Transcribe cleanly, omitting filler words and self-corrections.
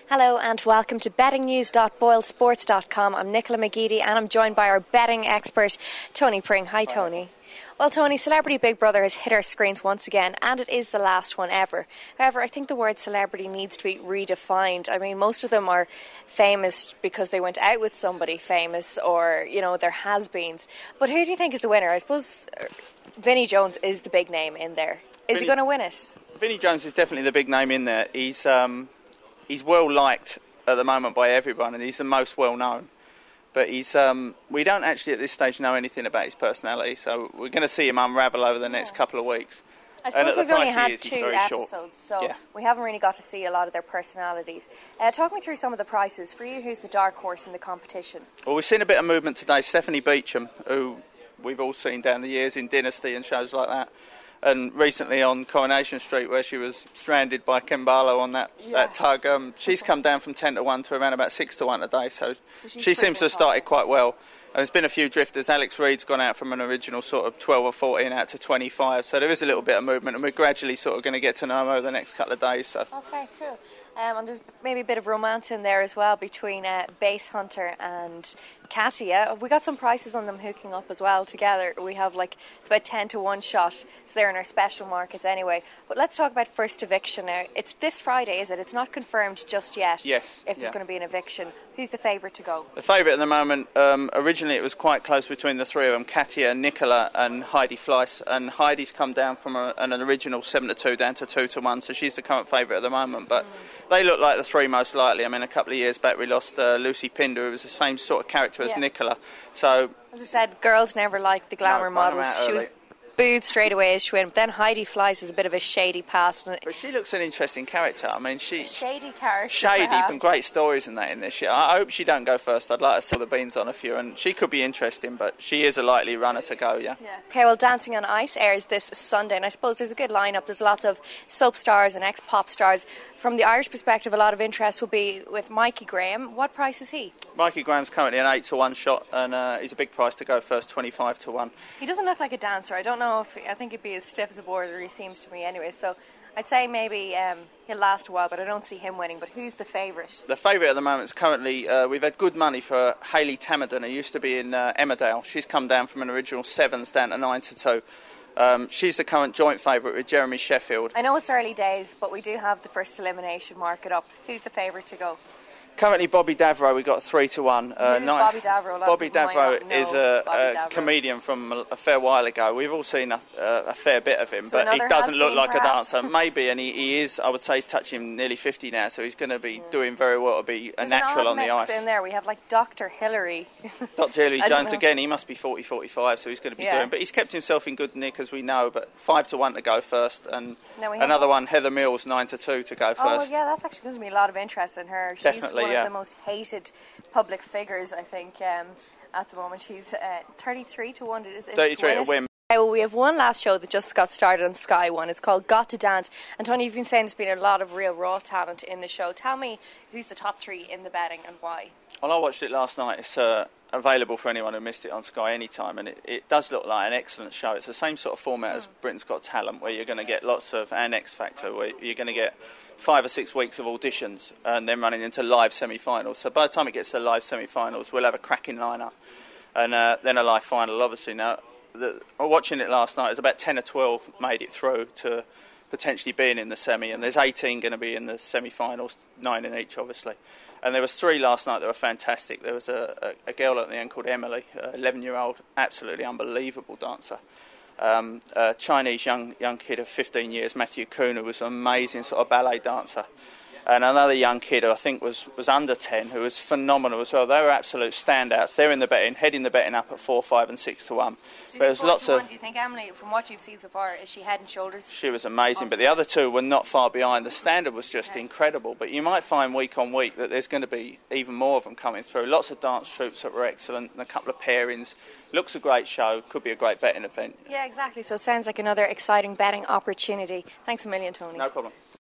Hello and welcome to bettingnews.boylesports.com. I'm Nicola McGeady and I'm joined by our betting expert, Tony Pring. Hi, Tony. Well, Tony, Celebrity Big Brother has hit our screens once again, and it is the last one ever. However, I think the word celebrity needs to be redefined. I mean, most of them are famous because they went out with somebody famous or, you know, they're has-beens. But who do you think is the winner? I suppose Vinnie Jones is the big name in there. Is he going to win it? Vinnie Jones is definitely the big name in there. He's well liked at the moment by everyone, and he's the most well known. But we don't actually at this stage know anything about his personality, so we're going to see him unravel over the next couple of weeks. I suppose we've only had 2 episodes, so we haven't really got to see a lot of their personalities. Talk me through some of the prices. For you, who's the dark horse in the competition? Well, we've seen a bit of movement today. Stephanie Beecham, who we've all seen down the years in Dynasty and shows like that. And recently on Coronation Street, where she was stranded by Ken Barlow on that tug, she's come down from 10 to 1 to around about 6 to 1 today. So she seems to have started quite well. And there's been a few drifters. Alex Reid's gone out from an original sort of 12 or 14 out to 25. So there is a little bit of movement, and we're gradually sort of going to get to know him over the next couple of days. So. Okay, cool. And there's maybe a bit of romance in there as well between Base Hunter and Katia. We got some prices on them hooking up as well together. We have it's about 10 to 1 shot. So they're in our special markets anyway. But let's talk about first eviction now. It's this Friday, is it? It's not confirmed just yet. Yes. If there's going to be an eviction. Who's the favourite to go? The favourite at the moment, originally it was quite close between the three of them, Katia, Nicola and Heidi Fleiss. And Heidi's come down from an original 7 to 2 down to 2 to 1. So she's the current favourite at the moment. But they look like the three most likely. I mean, a couple of years back we lost Lucy Pinder, who was the same sort of character as Nicola. So, as I said, girls never liked the glamour models. She was booed straight away as she went. But then Heidi Fleiss is a bit of a shady past. But she looks an interesting character. I mean, shady character. Shady, but great stories in that in this year. I hope she don't go first. I'd like to sell the beans on a few, and she could be interesting, but she is a likely runner to go, yeah. Okay, well, Dancing on Ice airs this Sunday, and I suppose there's a good lineup. There's lots of soap stars and ex-pop stars. From the Irish perspective, a lot of interest will be with Mikey Graham. What price is he? Mikey Graham's currently an 8 to 1 shot, and he's a big price to go first, 25 to 1. He doesn't look like a dancer. I don't know if I think he'd be as stiff as a board, or he seems to me anyway. So I'd say maybe he'll last a while, but I don't see him winning. But who's the favourite? The favourite at the moment is currently, we've had good money for Hayley Tamerton, who used to be in Emmerdale. She's come down from an original 7s down to 9 to 2. She's the current joint favourite with Jeremy Sheffield. I know it's early days, but we do have the first elimination market up. Who's the favourite to go? Currently, Bobby Davro, we got 3 to 1. Who's Bobby Davro? Bobby Davro is a comedian from a fair while ago. We've all seen a fair bit of him, but he doesn't look like perhaps a dancer. Maybe, and he is, I would say, he's touching nearly 50 now, so he's going to be doing very well to be a natural on the ice. In there, we have Dr. Hillary. Dr. Hillary Jones, again, he must be 40, 45, so he's going to be doing. But he's kept himself in good nick, as we know, but 5 to 1 to go first, and another one, Heather Mills, 9 to 2 to go first. Oh, well, yeah, that's actually going to be a lot of interest in her. She's one of the most hated public figures, I think, at the moment. She's 33 to 1. Is 33 to win. Well, we have one last show that just got started on Sky One. It's called Got to Dance. And Tony, you've been saying there's been a lot of real raw talent in the show. Tell me who's the top 3 in the betting and why. Well, I watched it last night. It's available for anyone who missed it on Sky anytime, and it does look like an excellent show. It's the same sort of format as Britain's Got Talent, where you're going to get lots of an X Factor, where you're going to get 5 or 6 weeks of auditions and then running into live semi-finals. So by the time it gets to live semi-finals, we'll have a cracking lineup, and then a live final, obviously. Now, watching it last night, it was about 10 or 12 made it through to potentially being in the semi, and there's 18 going to be in the semi-finals, 9 in each, obviously. And there was 3 last night that were fantastic. There was a girl at the end called Emily, 11-year-old, absolutely unbelievable dancer. A Chinese young kid of 15 years, Matthew Kuhn, who was an amazing sort of ballet dancer. And another young kid who I think was under 10, who was phenomenal as well. They were absolute standouts. They're in the betting, heading the betting up at 4, 5 and 6 to 1. So but there's lots of. Do you think, Emily, from what you've seen so far, is she head and shoulders? She was amazing, but the other 2 were not far behind. The standard was just incredible. But you might find week on week that there's going to be even more of them coming through. Lots of dance troupes that were excellent, and a couple of pairings. Looks a great show, could be a great betting event. Yeah, exactly. So it sounds like another exciting betting opportunity. Thanks a million, Tony. No problem.